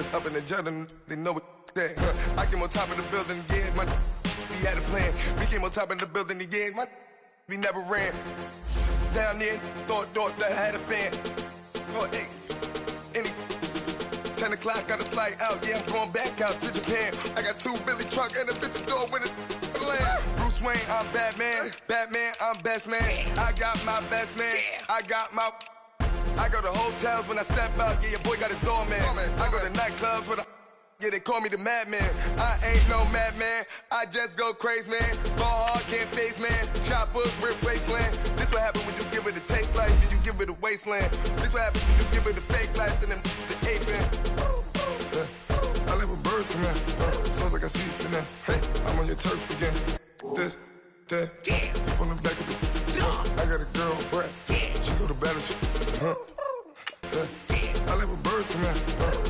It's up in the judgment, they know what that. I came on top of the building again, my we had a plan. We came on top of the building again, my we never ran. Down there, thought that I had a fan. Oh, hey, any 10 o'clock, got a flight out, yeah, I'm going back out to Japan. I got 2 Billy truck and a bitch door with a land. Bruce Wayne, I'm Batman. Batman, I'm best man. I got my best man. I go to hotels when I step out, yeah, your boy got a doorman. I go to nightclubs with a yeah, they call me the madman. I ain't no madman, I just go crazy, man. Ball hard, can't face, man. Choppers, rip wasteland. This what happen when you give it a taste life, then you give it a wasteland. This what happen when you give it a fake life, and then the aping. I live with birds come in. Sounds like I see it in there. Hey, I'm on your turf again. This, that, from the back of the. I got a girl, Brett. She go to battle. I live with birds come in.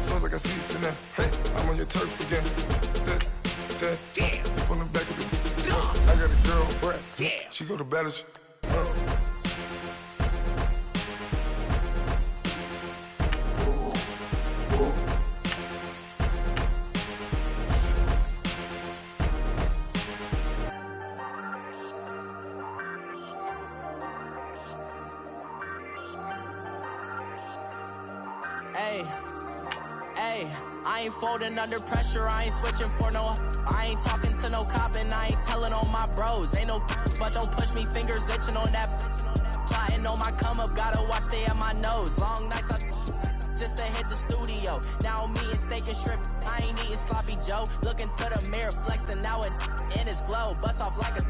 Sounds like I see it in there. Hey, I'm on your turf again. That, from the back of the. I got a girl, Brett. She go to battle. Hey, I ain't folding under pressure, I ain't switching for no. I ain't talking to no cop and I ain't telling on my bros. Ain't no but don't push me, fingers itching on that. Plotting on my come up, gotta watch stay at my nose. Long nights just to hit the studio. Now I'm eating steak and shrimp, I ain't eating sloppy Joe. Looking to the mirror, flexing now and in his glow. Bust off like a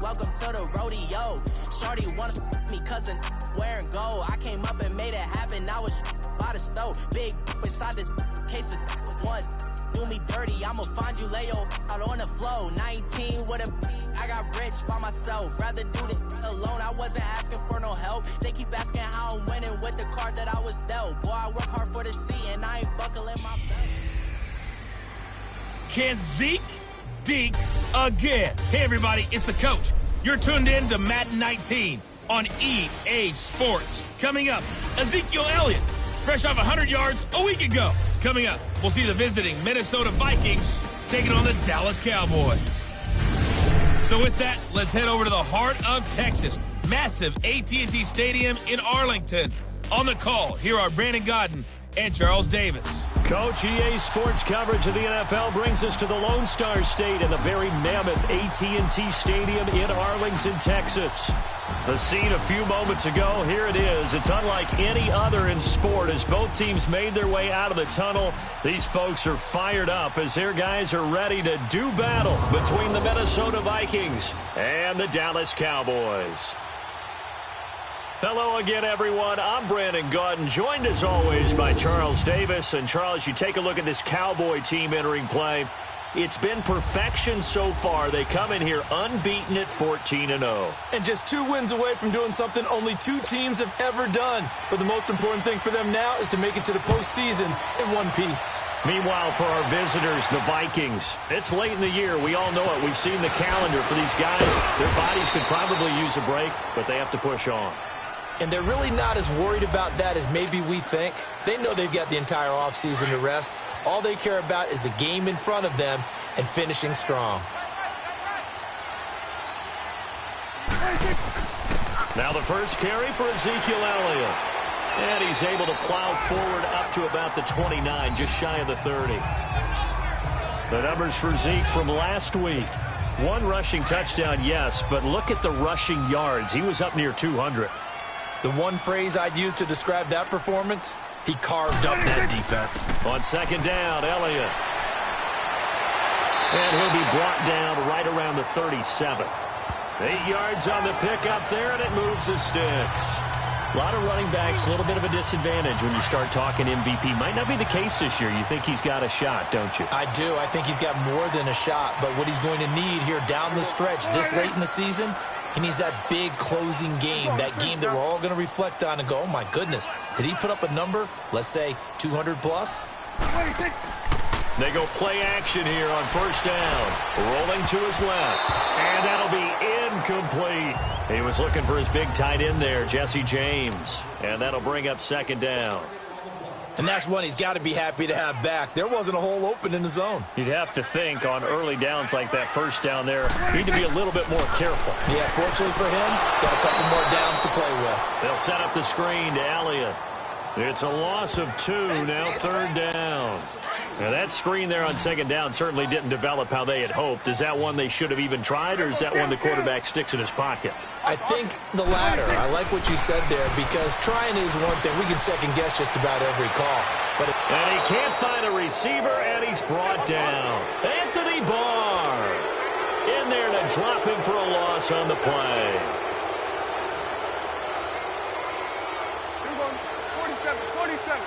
welcome to the rodeo. Shorty wanna me cousin wearing gold. I came up and made it happen, now it's by the stove. Big inside this cases once do me dirty, I'ma find you lay your out on the floor. 19 with a I got rich by myself, rather do this alone. I wasn't asking for no help, they keep asking how I'm winning with the card that I was dealt. Boy, I work hard for the seat and I ain't buckling my belt. Can Zeke deke again? Hey everybody, it's the coach. You're tuned in to Madden 19 on EA Sports. Coming up, Ezekiel Elliott, fresh off 100 yards a week ago. Coming up, we'll see the visiting Minnesota Vikings taking on the Dallas Cowboys. So with that, let's head over to the heart of Texas. Massive AT&T Stadium in Arlington. On the call, here are Brandon Godden and Charles Davis. Coach, EA Sports coverage of the NFL brings us to the Lone Star State in the very mammoth AT&T Stadium in Arlington, Texas. The scene a few moments ago, here it is. It's unlike any other in sport as both teams made their way out of the tunnel. These folks are fired up as their guys are ready to do battle between the Minnesota Vikings and the Dallas Cowboys. Hello again, everyone. I'm Brandon Godden, joined as always by Charles Davis. And Charles, you take a look at this Cowboy team entering play. It's been perfection so far. They come in here unbeaten at 14-0. And just 2 wins away from doing something only 2 teams have ever done. But the most important thing for them now is to make it to the postseason in one piece. Meanwhile, for our visitors, the Vikings, it's late in the year. We all know it. We've seen the calendar for these guys. Their bodies could probably use a break, but they have to push on. And they're really not as worried about that as maybe we think. They know they've got the entire offseason to rest. All they care about is the game in front of them and finishing strong. Now the first carry for Ezekiel Elliott. And he's able to plow forward up to about the 29, just shy of the 30. The numbers for Zeke from last week. 1 rushing touchdown, yes, but look at the rushing yards. He was up near 200. The one phrase I'd use to describe that performance, he carved up that defense. On second down, Elliott. And he'll be brought down right around the 37. 8 yards on the pickup there, and it moves the sticks. A lot of running backs, a little bit of a disadvantage when you start talking MVP. Might not be the case this year. You think he's got a shot, don't you? I do. I think he's got more than a shot. But what he's going to need here down the stretch this late in the season, he needs that big closing game, that game that we're all going to reflect on and go, oh, my goodness, did he put up a number, let's say 200 plus? They go play action here on first down. Rolling to his left. And that'll be incomplete. He was looking for his big tight end there, Jesse James. And that'll bring up second down. And that's one he's got to be happy to have back. There wasn't a hole open in the zone. You'd have to think on early downs like that first down there, you need to be a little bit more careful. Yeah, fortunately for him, got a couple more downs to play with. They'll set up the screen to Elliott. It's a loss of 2, now third down. Now that screen there on second down certainly didn't develop how they had hoped. Is that one they should have even tried, or is that one the quarterback sticks in his pocket? I think the latter. I like what you said there, because trying is one thing. We can second-guess just about every call. And he can't find a receiver, and he's brought down. Anthony Barr in there to drop him for a loss on the play. 47.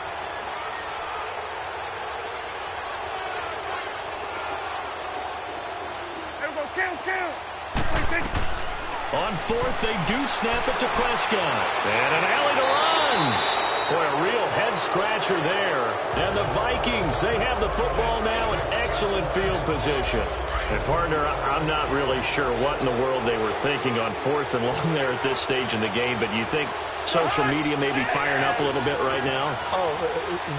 Count. On fourth, they do snap it to Prescott. And an alley to run. Boy, a real head-scratcher there. And the Vikings, they have the football now in excellent field position. And, partner, I'm not really sure what in the world they were thinking on fourth and long there at this stage in the game, but you think social media may be firing up a little bit right now? Oh,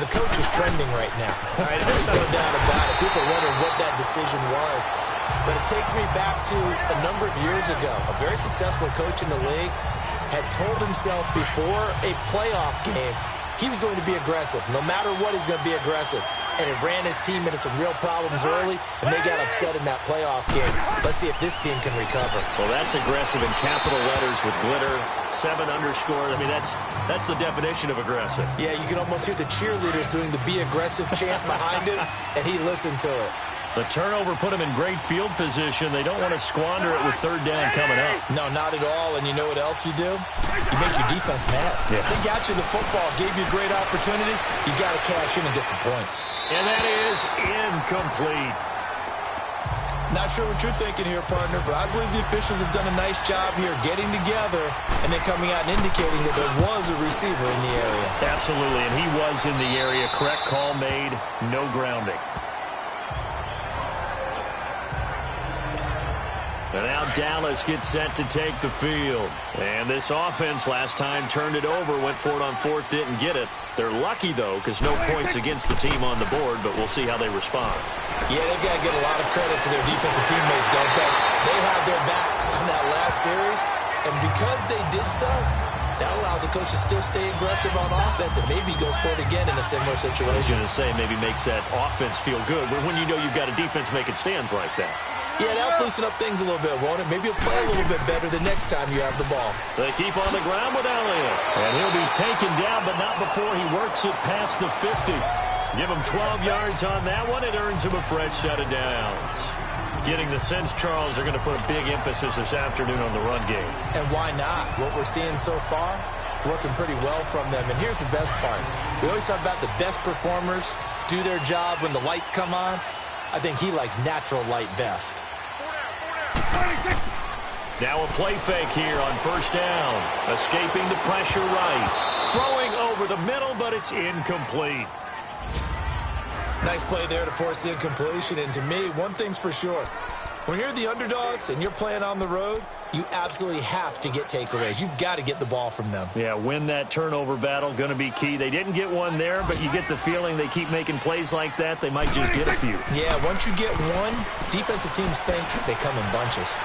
the coach is trending right now. All right, there's no doubt about it. People wonder what that decision was. But it takes me back to a number of years ago. A very successful coach in the league had told himself before a playoff game he was going to be aggressive. No matter what, he's going to be aggressive. And it ran his team into some real problems early, and they got upset in that playoff game. Let's see if this team can recover. Well, that's aggressive in capital letters with glitter, 7 underscore. I mean, that's the definition of aggressive. Yeah, you can almost hear the cheerleaders doing the be aggressive chant behind him, and he listened to it. The turnover put him in great field position. They don't want to squander it with third down coming up. No, not at all. And you know what else you do? You make your defense mad. Yeah. They got you the football, gave you a great opportunity. You got to cash in and get some points. And that is incomplete. Not sure what you're thinking here, partner, but I believe the officials have done a nice job here getting together and then coming out and indicating that there was a receiver in the area. Absolutely, and he was in the area. Correct call made, no grounding. And now Dallas gets set to take the field. And this offense last time turned it over, went for it on fourth, didn't get it. They're lucky, though, because no points against the team on the board, but we'll see how they respond. Yeah, they've got to get a lot of credit to their defensive teammates, don't they? They had their backs on that last series, and because they did so, that allows the coach to still stay aggressive on offense and maybe go for it again in a similar situation. I was going to say maybe makes that offense feel good, but when you know you've got a defense making stands like that. Yeah, that'll loosen up things a little bit, won't it? Maybe he'll play a little bit better the next time you have the ball. They keep on the ground with Elliott. And he'll be taken down, but not before he works it past the 50. Give him 12 yards on that one. It earns him a fresh set of downs. Getting the sense, Charles, they're going to put a big emphasis this afternoon on the run game. And why not? What we're seeing so far, working pretty well from them. And here's the best part. We always talk about the best performers do their job when the lights come on. I think he likes natural light best. Now a play fake here on first down. Escaping the pressure right. Throwing over the middle, but it's incomplete. Nice play there to force the incompletion. And to me, one thing's for sure. When you're the underdogs and you're playing on the road, you absolutely have to get takeaways. You've got to get the ball from them. Yeah, win that turnover battle, going to be key. They didn't get one there, but you get the feeling they keep making plays like that, they might just get a few. Yeah, once you get one, defensive teams think they come in bunches.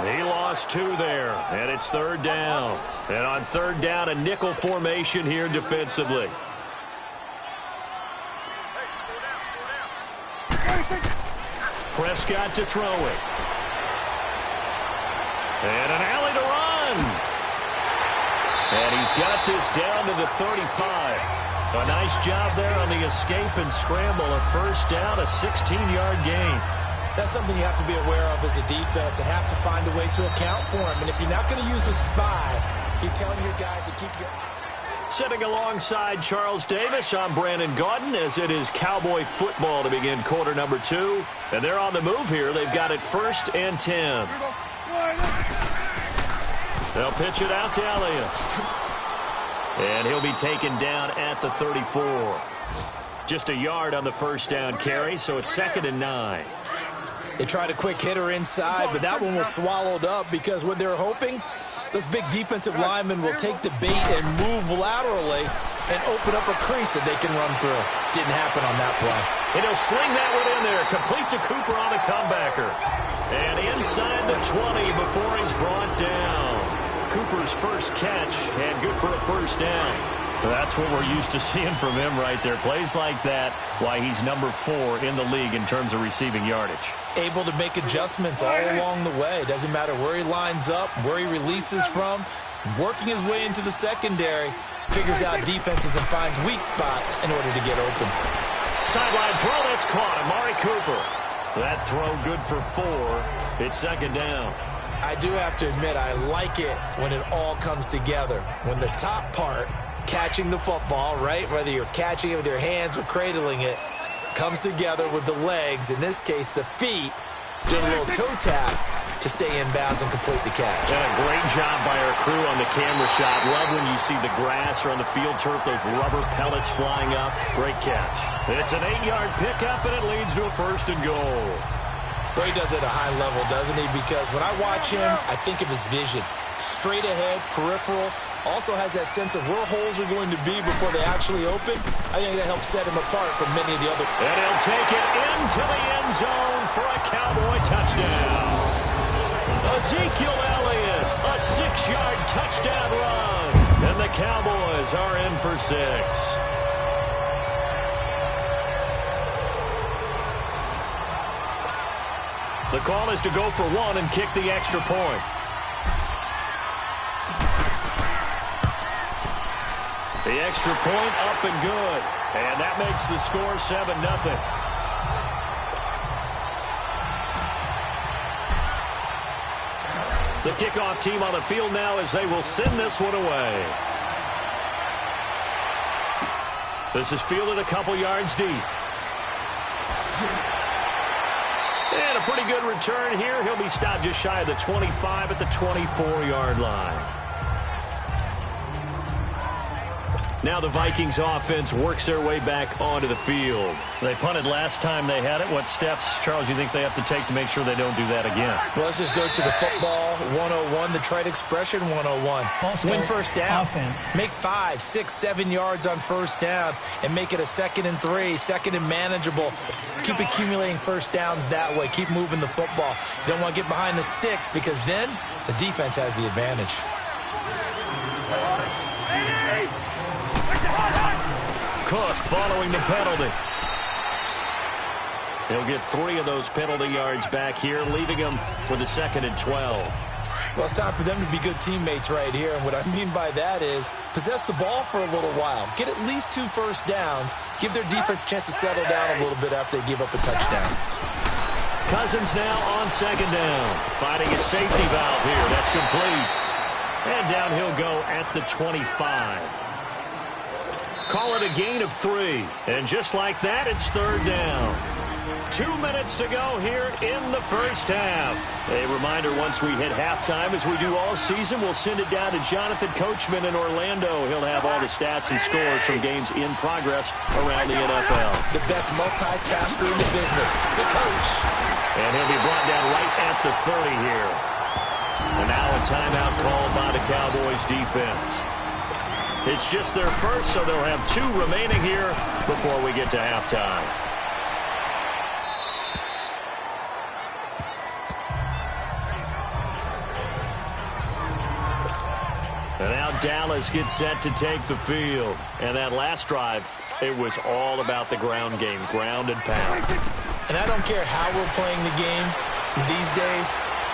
He lost 2 there, and it's third down. And on third down, a nickel formation here defensively. Prescott to throw it. And an alley to run. And he's got this down to the 35. A nice job there on the escape and scramble. A first down, a 16-yard gain. That's something you have to be aware of as a defense and have to find a way to account for him. And if you're not going to use a spy, you're telling your guys to keep your... Sitting alongside Charles Davis, I'm Brandon Gaudin as it is Cowboy football to begin quarter number 2. And they're on the move here. They've got it 1st and 10. They'll pitch it out to Elliott. And he'll be taken down at the 34. Just a yard on the first down carry, so it's 2nd and 9. They tried a quick hitter inside, but that one was swallowed up because what they're hoping, those big defensive linemen will take the bait and move laterally and open up a crease that they can run through. Didn't happen on that play. And he'll sling that one in there. Complete to Cooper on the comebacker. And inside the 20 before he's brought down. Cooper's first catch, and good for a first down. That's what we're used to seeing from him right there. Plays like that, why he's number 4 in the league in terms of receiving yardage. Able to make adjustments all along the way. Doesn't matter where he lines up, where he releases from. Working his way into the secondary. Figures out defenses and finds weak spots in order to get open. Sideline throw, that's caught. Amari Cooper. That throw good for 4. It's second down. I do have to admit, I like it when it all comes together. When the top part, catching the football, right, whether you're catching it with your hands or cradling it, comes together with the legs, in this case the feet, doing a little toe tap to stay in bounds and complete the catch. And a great job by our crew on the camera shot. Love when you see the grass or on the field turf, those rubber pellets flying up. Great catch. It's an 8-yard pickup, and it leads to a first and goal. But he does it at a high level, doesn't he? Because when I watch him, I think of his vision. Straight ahead, peripheral. Also has that sense of where holes are going to be before they actually open. I think that helps set him apart from many of the other. And he'll take it into the end zone for a Cowboy touchdown. Ezekiel Elliott, a 6-yard touchdown run. And the Cowboys are in for 6. The call is to go for 1 and kick the extra point. The extra point up and good. And that makes the score 7-0. The kickoff team on the field now as they will send this one away. This is fielded a couple yards deep. And a pretty good return here. He'll be stopped just shy of the 25 at the 24-yard line. Now the Vikings offense works their way back onto the field. They punted last time they had it. What steps, Charles, you think they have to take to make sure they don't do that again? Well, let's just go to the football 101, the trite expression 101. Win first down. Offense. Make 5, 6, 7 yards on first down and make it a 2nd and 3, 2nd and manageable. Keep accumulating first downs that way. Keep moving the football. You don't want to get behind the sticks because then the defense has the advantage. Cook following the penalty. He'll get 3 of those penalty yards back here, leaving him with a 2nd and 12. Well, it's time for them to be good teammates right here. And what I mean by that is possess the ball for a little while. Get at least 2 first downs. Give their defense a chance to settle down a little bit after they give up a touchdown. Cousins now on 2nd down. Finding a safety valve here. That's complete. And down he'll go at the 25. Call it a gain of 3. And just like that, it's 3rd down. 2 minutes to go here in the first half. A reminder, once we hit halftime, as we do all season, we'll send it down to Jonathan Coachman in Orlando. He'll have all the stats and scores from games in progress around the NFL. The best multitasker in the business, the coach. And he'll be brought down right at the 30 here. And now a timeout called by the Cowboys defense. It's just their first, so they'll have 2 remaining here before we get to halftime. And now Dallas gets set to take the field. And that last drive, it was all about the ground game, ground and pound. And I don't care how we're playing the game these days.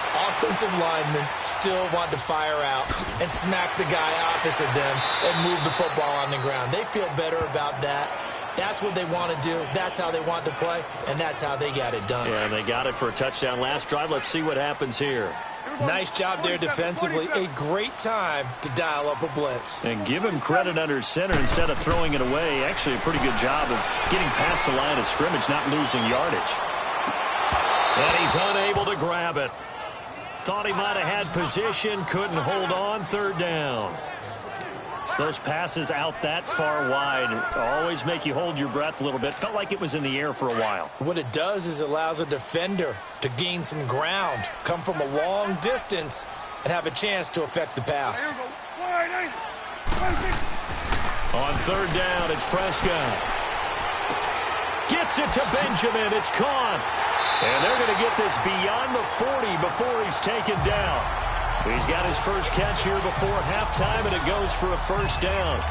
Offensive linemen still want to fire out and smack the guy opposite them and move the football on the ground. They feel better about that. That's what they want to do. That's how they want to play, and that's how they got it done. Yeah, and they got it for a touchdown last drive. Let's see what happens here. Nice job there defensively. A great time to dial up a blitz. And give him credit under center instead of throwing it away. Actually, a pretty good job of getting past the line of scrimmage, not losing yardage. And he's unable to grab it. Thought he might have had position, couldn't hold on, 3rd down. Those passes out that far wide always make you hold your breath a little bit. Felt like it was in the air for a while. What it does is it allows a defender to gain some ground, come from a long distance, and have a chance to affect the pass. On third down, it's Prescott. Gets it to Benjamin. It's caught. And they're going to get this beyond the 40 before he's taken down. He's got his first catch here before halftime, and it goes for a first down.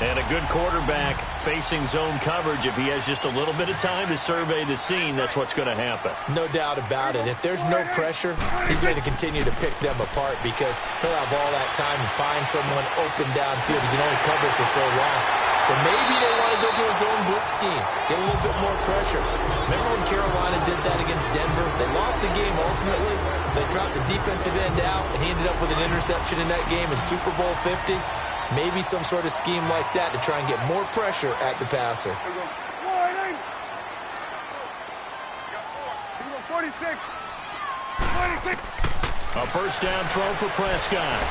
And a good quarterback facing zone coverage. If he has just a little bit of time to survey the scene, that's what's going to happen. No doubt about it. If there's no pressure, he's going to continue to pick them apart because he'll have all that time to find someone open downfield. He can only cover for so long. So maybe they want to go to a zone blitz scheme, get a little bit more pressure. Remember when Carolina did that against Denver? They lost the game ultimately. They dropped the defensive end out, and he ended up with an interception in that game in Super Bowl 50. Maybe some sort of scheme like that to try and get more pressure at the passer. 46. A first down throw for Prescott.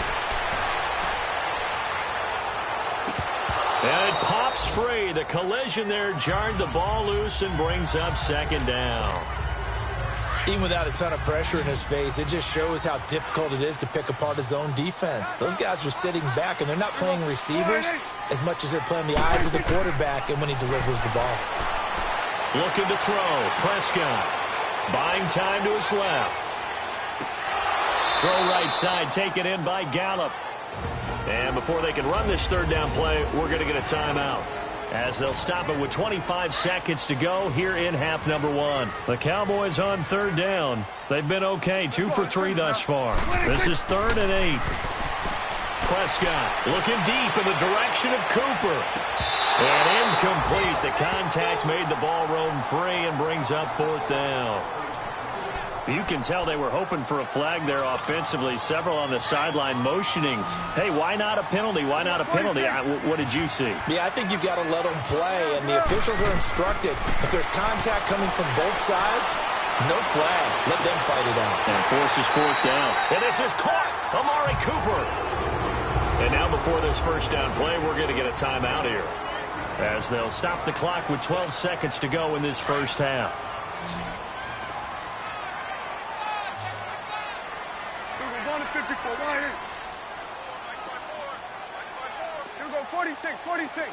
And it pops free. The collision there jarred the ball loose and brings up second down. Even without a ton of pressure in his face, it just shows how difficult it is to pick apart his own defense. Those guys are sitting back, and they're not playing receivers as much as they're playing the eyes of the quarterback and when he delivers the ball. Looking to throw. Prescott buying time to his left. Throw right side, taken in by Gallup. And before they can run this third down play, we're going to get a timeout, as they'll stop it with 25 seconds to go here in half number one. The Cowboys on third down. They've been okay, 2 for 3 thus far. This is 3rd and 8. Prescott looking deep in the direction of Cooper. And incomplete. The contact made the ball roam free and brings up 4th down. You can tell they were hoping for a flag there offensively. Several on the sideline motioning, hey, why not a penalty? Why not a penalty? What did you see? Yeah, I think you've got to let them play, and the officials are instructed. If there's contact coming from both sides, no flag. Let them fight it out. And forces 4th down. And this is caught. Amari Cooper. And now before this first down play, we're going to get a timeout here, as they'll stop the clock with 12 seconds to go in this first half. 46.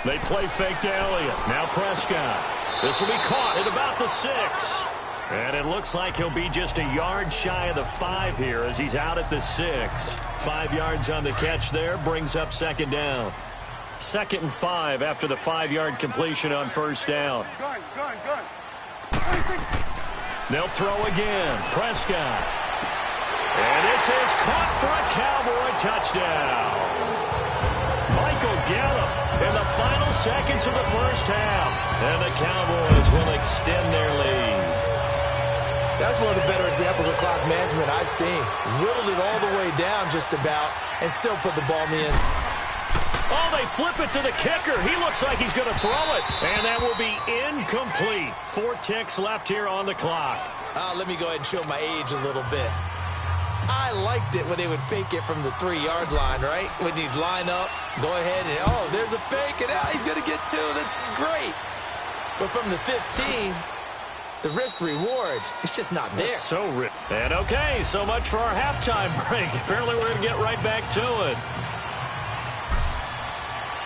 They play fake to Elliott. Now Prescott. This will be caught at about the 6. And it looks like he'll be just a yard shy of the 5 here as he's out at the 6. 5 yards on the catch there, brings up second down. 2nd and 5 after the 5-yard completion on first down. Gun. They'll throw again. Prescott. And this is caught for a Cowboy touchdown. Michael Gallup in the final seconds of the first half. And the Cowboys will extend their lead. That's one of the better examples of clock management I've seen. Whittled it all the way down just about and still put the ball in the end. Oh, they flip it to the kicker. He looks like he's going to throw it. And that will be incomplete. 4 ticks left here on the clock. Let me go ahead and show my age a little bit. I liked it when they would fake it from the 3-yard line, right? When you'd line up, go ahead and, oh, there's a fake, and he's going to get 2. That's great. But from the 15, the risk-reward, it's just not there. That's so rich. And okay, so much for our halftime break. Apparently we're going to get right back to it.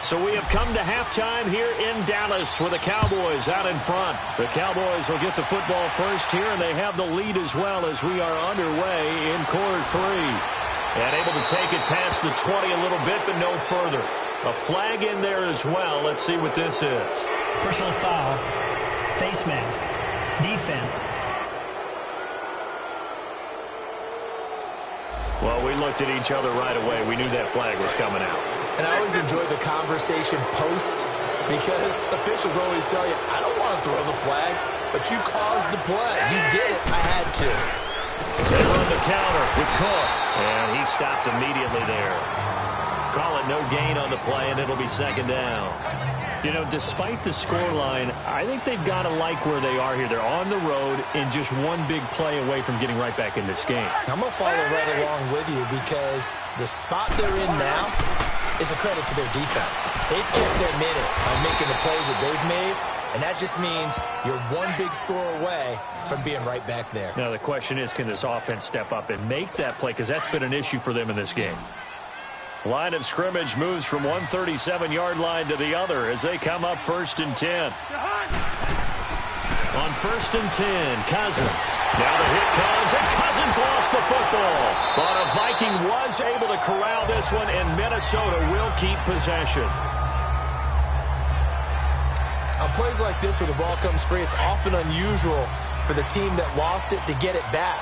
So we have come to halftime here in Dallas with the Cowboys out in front. The Cowboys will get the football first here, and they have the lead as well as we are underway in quarter 3. And able to take it past the 20 a little bit, but no further. A flag in there as well. Let's see what this is. Personal foul, face mask, defense. Well, we looked at each other right away. We knew that flag was coming out. And I always enjoy the conversation post because officials always tell you, I don't want to throw the flag, but you caused the play. You did it. I had to. They run the counter with Cook, and he stopped immediately there. Call it no gain on the play, and it'll be second down. You know, despite the scoreline, I think they've got to like where they are here. They're on the road and just one big play away from getting right back in this game. I'm going to follow right along with you because the spot they're in now is a credit to their defense. They've kept them in it by making the plays that they've made, and that just means you're one big score away from being right back there. Now, the question is, can this offense step up and make that play? Because that's been an issue for them in this game. Line of scrimmage moves from one 37-yard line to the other as they come up 1st and 10. On 1st and 10, Cousins. Now the hit comes, and Cousins lost the football. But a Viking was able to corral this one, and Minnesota will keep possession. On plays like this where the ball comes free, it's often unusual for the team that lost it to get it back.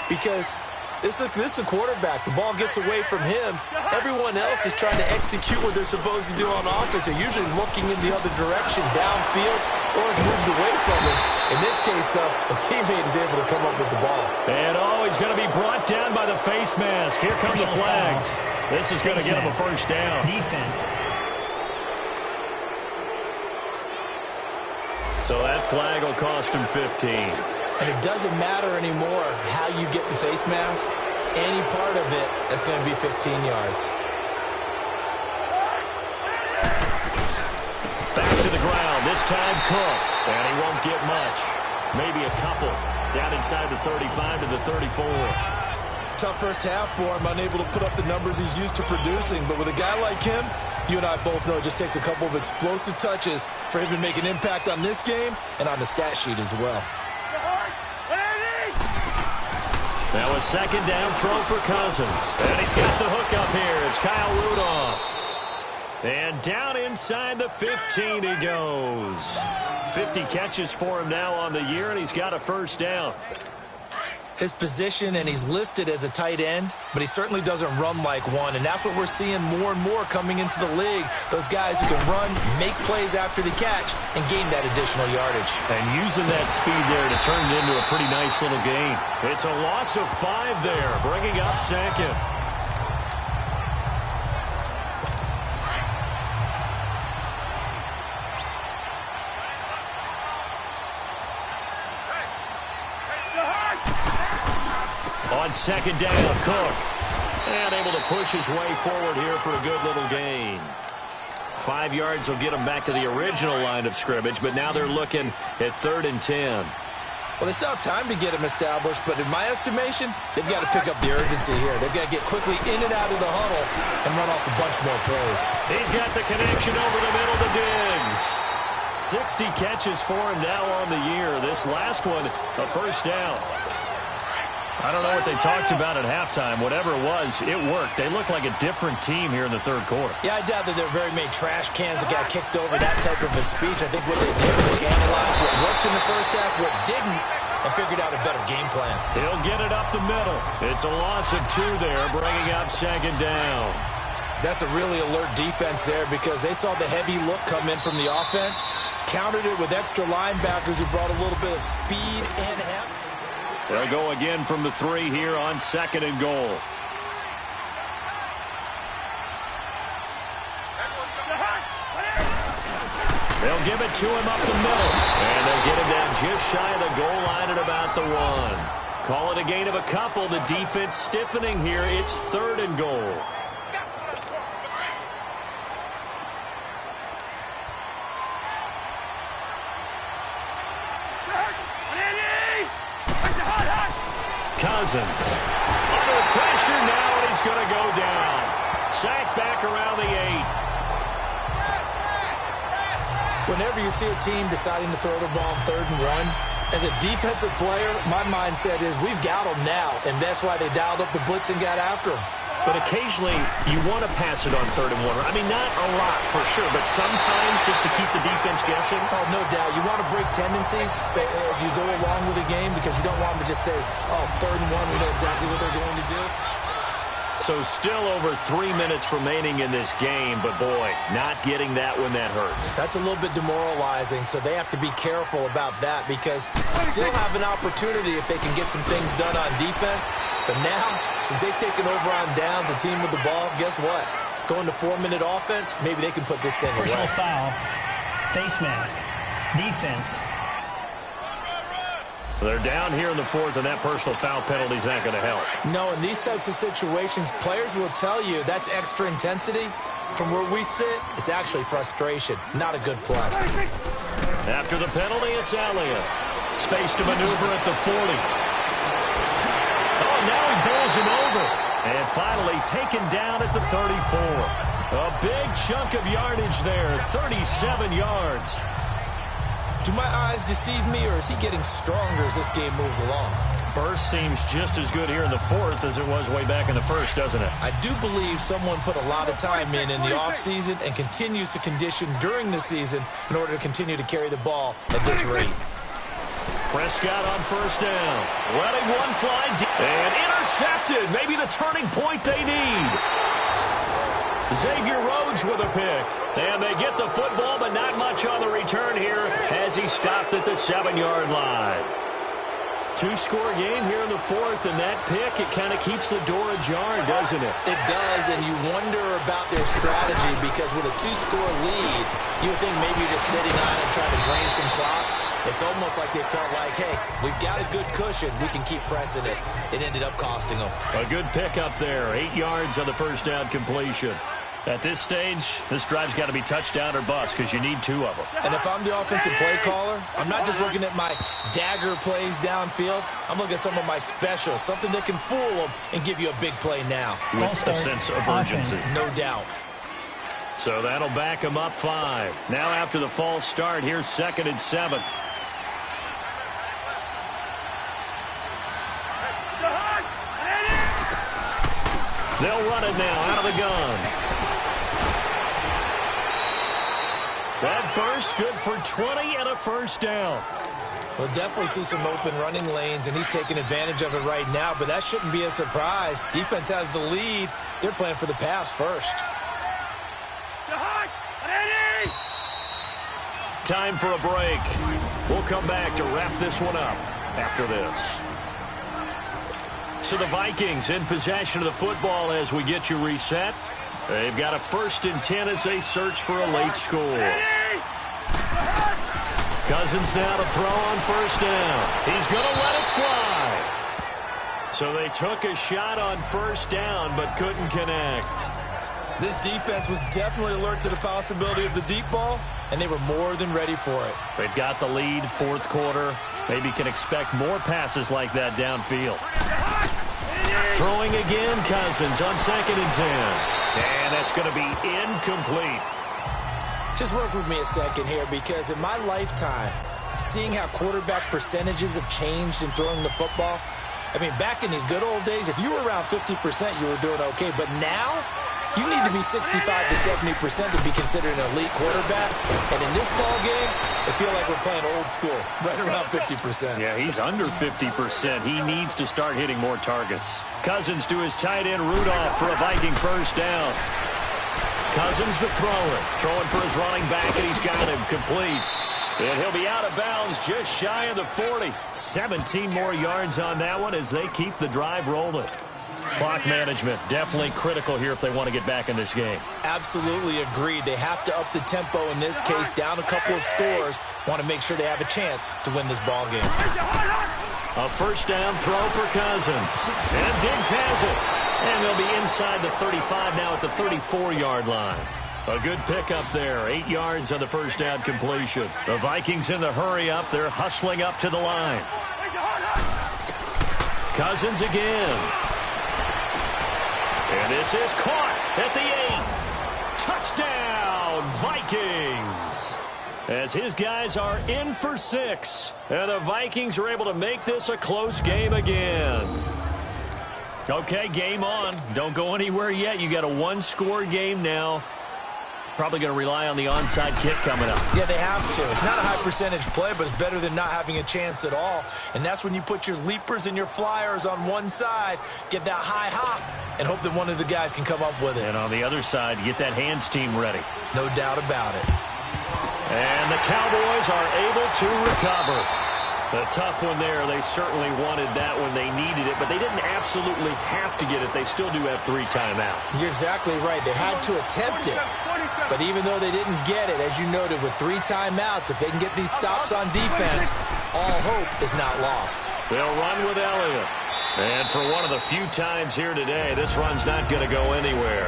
Because this is the quarterback. The ball gets away from him. Everyone else is trying to execute what they're supposed to do on offense. They're usually looking in the other direction, downfield, or moved away from him. In this case, though, a teammate is able to come up with the ball. And, he's going to be brought down by the face mask. Here come the flags. This is going to give him a first down. Defense. So that flag will cost him 15. And it doesn't matter anymore how you get the face mask. Any part of it, that's going to be 15 yards. Back to the ground. This time Cook. And he won't get much. Maybe a couple. Down inside the 35 to the 34. Tough first half for him, unable to put up the numbers he's used to producing. But with a guy like him, you and I both know it just takes a couple of explosive touches for him to make an impact on this game and on the stat sheet as well. Now a second down throw for Cousins. And he's got the hook up here. It's Kyle Rudolph. And down inside the 15 he goes. 50 catches for him now on the year, and he's got a first down. His position, and he's listed as a tight end, but he certainly doesn't run like one, and that's what we're seeing more and more coming into the league. Those guys who can run, make plays after the catch, and gain that additional yardage. And using that speed there to turn it into a pretty nice little gain. It's a loss of 5 there, bringing up second. On second down, Cook. And able to push his way forward here for a good little gain. 5 yards will get him back to the original line of scrimmage, but now they're looking at 3rd and 10. Well, they still have time to get him established, but in my estimation, they've got to pick up the urgency here. They've got to get quickly in and out of the huddle and run off a bunch more plays. He's got the connection over the middle to Diggs. 60 catches for him now on the year. This last one, a first down. I don't know what they talked about at halftime. Whatever it was, it worked. They look like a different team here in the third quarter. Yeah, I doubt that there are very many trash cans that got kicked over, that type of a speech. I think what they did was they analyzed what worked in the first half, what didn't, and figured out a better game plan. He'll get it up the middle. It's a loss of 2 there, bringing up second down. That's a really alert defense there because they saw the heavy look come in from the offense, countered it with extra linebackers who brought a little bit of speed and heft. They'll go again from the 3 here on 2nd and goal. They'll give it to him up the middle. And they'll get him down just shy of the goal line at about the 1. Call it a gain of a couple. The defense stiffening here. It's 3rd and goal. Cousins under pressure now, and he's going to go down. Sacked back around the 8. Whenever you see a team deciding to throw the ball on 3rd and 1, as a defensive player, my mindset is we've got them now, and that's why they dialed up the blitz and got after them. But occasionally, you want to pass it on 3rd and 1. I mean, not a lot for sure, but sometimes just to keep the defense guessing. Oh, no doubt. You want to break tendencies as you go along with the game because you don't want them to just say, oh, 3rd and 1, we know exactly what they're going to do. So still over 3 minutes remaining in this game, but boy, not getting that one, that hurts. That's a little bit demoralizing, so they have to be careful about that because still have an opportunity if they can get some things done on defense. But now, since they've taken over on downs, a team with the ball, guess what? Going to 4-minute offense, maybe they can put this thing away. Personal foul, face mask, defense. They're down here in the 4th, and that personal foul penalty is not going to help. No, in these types of situations, players will tell you that's extra intensity. From where we sit, it's actually frustration, not a good play. After the penalty, it's Elliott. Space to maneuver at the 40. Oh, now he bowls him over. And finally taken down at the 34. A big chunk of yardage there, 37 yards. Do my eyes deceive me, or is he getting stronger as this game moves along? Burst seems just as good here in the fourth as it was way back in the first, doesn't it? I do believe someone put a lot of time in the offseason and continues to condition during the season in order to continue to carry the ball at this rate. Prescott on first down. Letting one fly deep. And intercepted. Maybe the turning point they need. Xavier Rhodes with a pick. And they get the football, but not much on the return here as he stopped at the 7-yard line. Two-score game here in the fourth, and that pick, it kind of keeps the door ajar, doesn't it? It does, and you wonder about their strategy because with a 2-score lead, you would think maybe you're just sitting on and trying to drain some clock. It's almost like they felt like, hey, we've got a good cushion. We can keep pressing it. It ended up costing them. A good pick up there. 8 yards on the first down completion. At this stage, this drive's got to be touchdown or bust because you need 2 of them. And if I'm the offensive play caller, I'm not just looking at my dagger plays downfield. I'm looking at some of my specials, something that can fool them and give you a big play now. With a sense of urgency. No doubt. So that'll back them up 5. Now after the false start, here's 2nd and 7. They'll run it now out of the gun. That burst good for 20 and a first down. We'll definitely see some open running lanes, and he's taking advantage of it right now, but that shouldn't be a surprise. Defense has the lead. They're playing for the pass first. Time for a break. We'll come back to wrap this one up after this. So the Vikings in possession of the football as we get you reset. They've got a 1st and 10 as they search for a late score. Cousins now to throw on first down. He's going to let it fly. So they took a shot on first down but couldn't connect. This defense was definitely alert to the possibility of the deep ball, and they were more than ready for it. They've got the lead, 4th quarter. Maybe can expect more passes like that downfield. Throwing again, Cousins on 2nd and 10. And that's going to be incomplete. Just work with me a second here, because in my lifetime, seeing how quarterback percentages have changed in throwing the football, I mean, back in the good old days, if you were around 50%, you were doing okay. But now, you need to be 65 to 70% to be considered an elite quarterback. And in this ball game, I feel like we're playing old school, right around 50%. Yeah, he's under 50%. He needs to start hitting more targets. Cousins to his tight end, Rudolph, for a Viking first down. Cousins the thrower, throwing for his running back, and he's got him complete. And he'll be out of bounds just shy of the 40. 17 more yards on that one as they keep the drive rolling. Clock management definitely critical here if they want to get back in this game. Absolutely agreed. They have to up the tempo in this case, down a couple of scores. Want to make sure they have a chance to win this ball game. A first down throw for Cousins. And Diggs has it. And they'll be inside the 35 now at the 34-yard line. A good pickup there. 8 yards on the first down completion. The Vikings in the hurry up. They're hustling up to the line. Cousins again. And this is caught at the 8. Touchdown, Vikings. As his guys are in for 6. And the Vikings are able to make this a close game again. Okay, game on. Don't go anywhere yet. You got a 1-score game now. Probably going to rely on the onside kick coming up. Yeah, they have to. It's not a high percentage play, but it's better than not having a chance at all. And that's when you put your leapers and your flyers on one side, get that high hop, and hope that one of the guys can come up with it. And on the other side, get that hands team ready. No doubt about it. And the Cowboys are able to recover. A tough one there. They certainly wanted that when they needed it, but they didn't absolutely have to get it. They still do have 3 timeouts. You're exactly right. They had to attempt it. But even though they didn't get it, as you noted, with 3 timeouts, if they can get these stops on defense, all hope is not lost. They'll run with Elliott. And for one of the few times here today, this run's not going to go anywhere.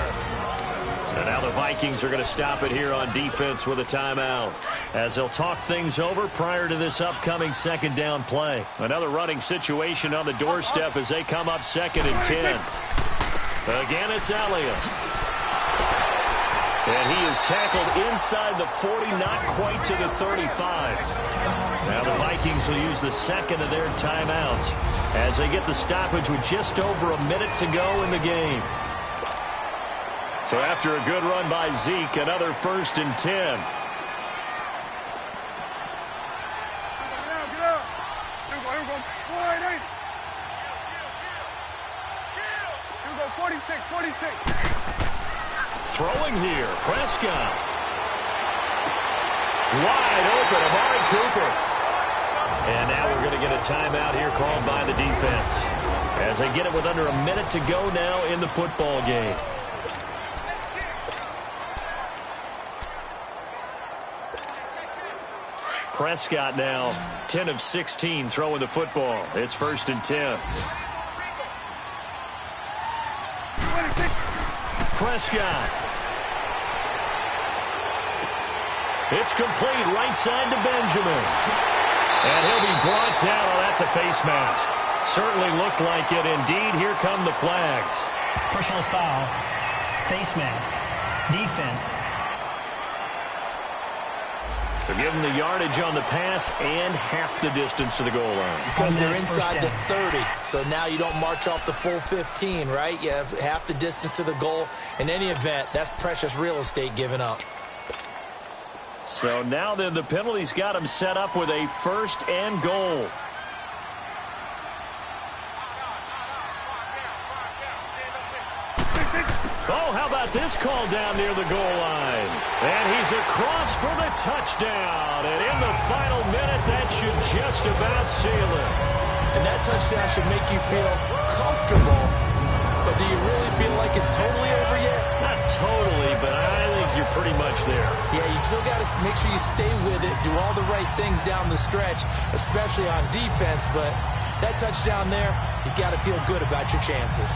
And now the Vikings are going to stop it here on defense with a timeout as they'll talk things over prior to this upcoming 2nd down play. Another running situation on the doorstep as they come up 2nd and 10. Again, it's Elliott. And he is tackled inside the 40, not quite to the 35. Now the Vikings will use the second of their timeouts as they get the stoppage with just over a minute to go in the game. So after a good run by Zeke, another 1st and 10. Throwing here, Prescott. Wide open, Amari Cooper. And now we're going to get a timeout here called by the defense as they get it with under a minute to go now in the football game. Prescott now 10 of 16 throwing the football. It's 1st and 10. Prescott. It's complete right side to Benjamin. And he'll be brought down. Oh, that's a face mask. Certainly looked like it. Indeed, here come the flags. Personal foul. Face mask. Defense. They're giving the yardage on the pass and half the distance to the goal line. Because they're inside the 30. So now you don't march off the full 15, right? You have half the distance to the goal. In any event, that's precious real estate given up. So now then the penalty's got him set up with a 1st and goal. Oh, how about this call down near the goal line? And he's across for the touchdown. And in the final minute, that should just about seal it. And that touchdown should make you feel comfortable. But do you really feel like it's totally over yet? Not totally, but I think you're pretty much there. Yeah, you still got to make sure you stay with it, do all the right things down the stretch, especially on defense. But that touchdown there, you got to feel good about your chances.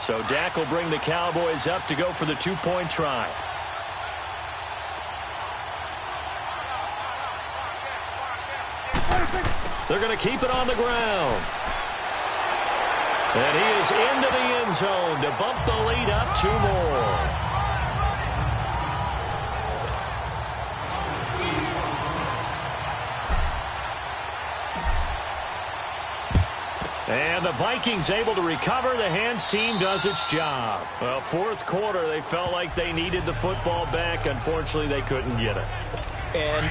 So Dak will bring the Cowboys up to go for the 2-point try. They're going to keep it on the ground. And he is into the end zone to bump the lead up 2 more. And the Vikings able to recover. The hands team does its job. Well, 4th quarter, they felt like they needed the football back. Unfortunately, they couldn't get it. And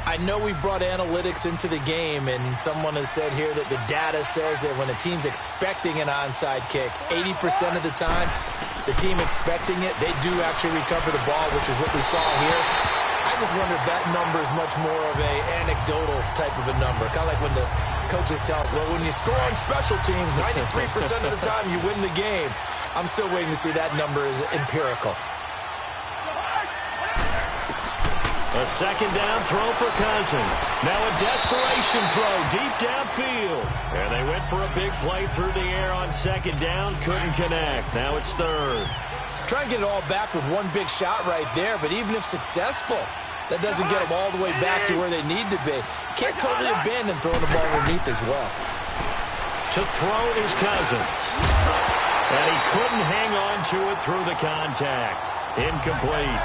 I know we brought analytics into the game, and someone has said here that the data says that when a team's expecting an onside kick, 80% of the time, the team expecting it, they do actually recover the ball, which is what we saw here. I just wonder if that number is much more of a anecdotal type of a number. Kind of like when the coaches tell us, well, when you score on special teams, 93% of the time you win the game. I'm still waiting to see that number is empirical. A 2nd down throw for Cousins. Now a desperation throw deep downfield. And they went for a big play through the air on 2nd down. Couldn't connect. Now it's 3rd. Try and get it all back with one big shot right there, but even if successful, that doesn't get them all the way back to where they need to be. Can't totally abandon throwing the ball underneath as well. To throw is Cousins. And he couldn't hang on to it through the contact. Incomplete.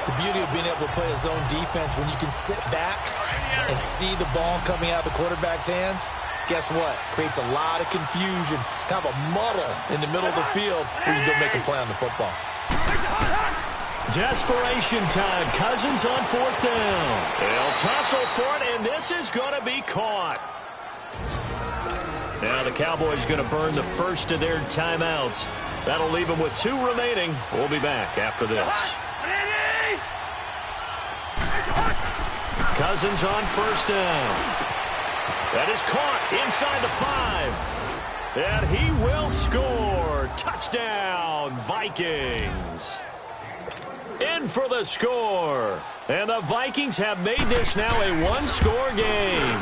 The beauty of being able to play a zone defense when you can sit back and see the ball coming out of the quarterback's hands, guess what? Creates a lot of confusion, kind of a muddle in the middle of the field where you go make a play on the football. Desperation time. Cousins on 4th down. They'll tussle for it, and this is going to be caught. Now the Cowboys going to burn the 1st of their timeouts. That'll leave them with 2 remaining. We'll be back after this. Cousins on 1st down. That is caught inside the 5. And he will score. Touchdown, Vikings. In for the score. And the Vikings have made this now a 1-score game.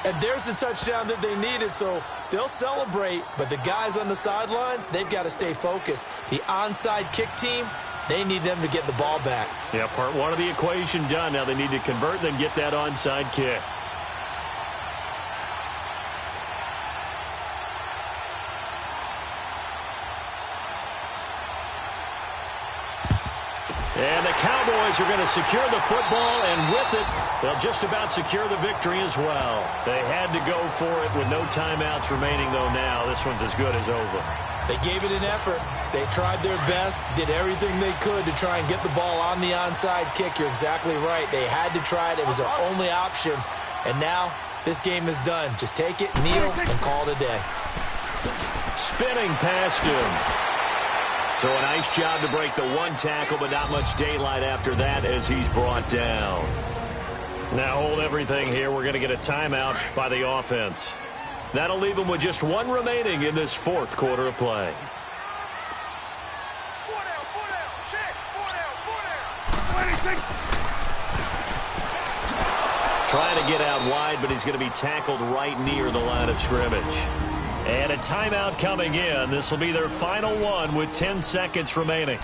And there's the touchdown that they needed, so they'll celebrate. But the guys on the sidelines, they've got to stay focused. The onside kick team, they need them to get the ball back. Yeah, part one of the equation done. Now they need to convert and then get that onside kick. And the Cowboys are going to secure the football, and with it, they'll just about secure the victory as well. They had to go for it with no timeouts remaining, though now. This one's as good as over. They gave it an effort. They tried their best, did everything they could to try and get the ball on the onside kick. You're exactly right. They had to try it. It was their only option. And now this game is done. Just take it, kneel, and call it a day. Spinning past him. So a nice job to break the one tackle, but not much daylight after that as he's brought down. Now hold everything here. We're going to get a timeout by the offense. That'll leave them with just one remaining in this fourth quarter of play. Trying to get out wide, but he's going to be tackled right near the line of scrimmage. And a timeout coming in. This will be their final one with 10 seconds remaining.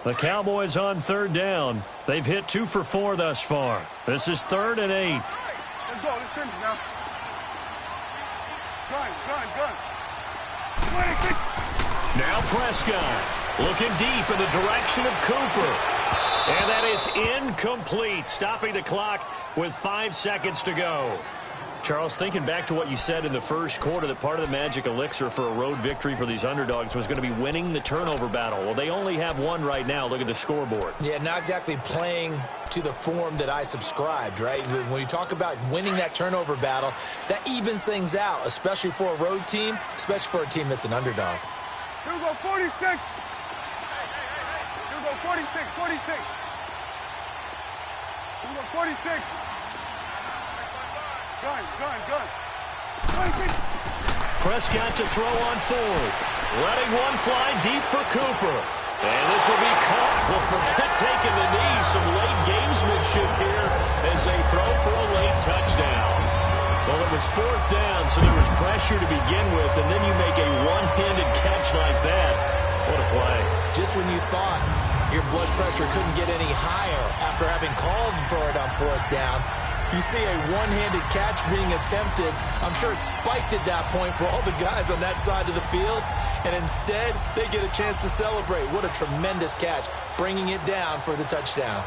The Cowboys on third down. They've hit 2 for 4 thus far. This is 3rd and 8. Let's go. Let's finish now. Gun. Now Prescott looking deep in the direction of Cooper. And that is incomplete, stopping the clock with 5 seconds to go. Charles, thinking back to what you said in the first quarter, that part of the magic elixir for a road victory for these underdogs was going to be winning the turnover battle. Well, they only have one right now. Look at the scoreboard. Yeah, not exactly playing to the form that I subscribed, right? When you talk about winning that turnover battle, that evens things out, especially for a road team, especially for a team that's an underdog. Here we go, 46. Here we go, 46. Here we go, 46. Gun. 26. Prescott to throw on 4th. Letting one fly deep for Cooper. And this will be caught. Well, forget taking the knee. Some late gamesmanship here as they throw for a late touchdown. Well, it was 4th down, so there was pressure to begin with, and then you make a one-handed catch like that. What a play. Just when you thought your blood pressure couldn't get any higher after having called for it on 4th down, you see a one-handed catch being attempted. I'm sure it spiked at that point for all the guys on that side of the field. And instead, they get a chance to celebrate. What a tremendous catch, bringing it down for the touchdown.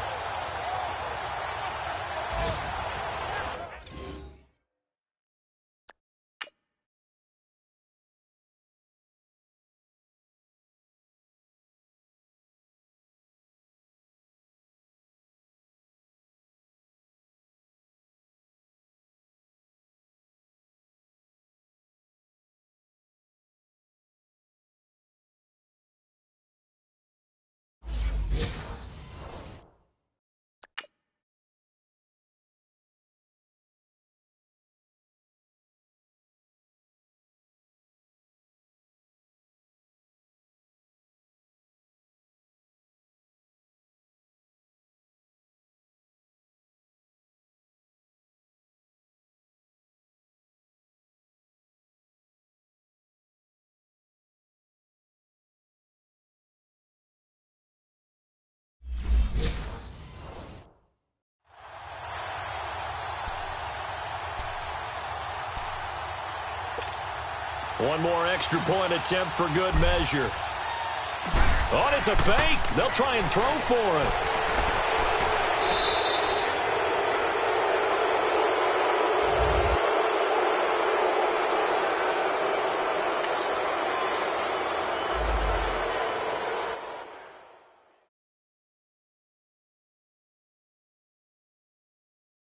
One more extra point attempt for good measure. Oh, and it's a fake. They'll try and throw for it.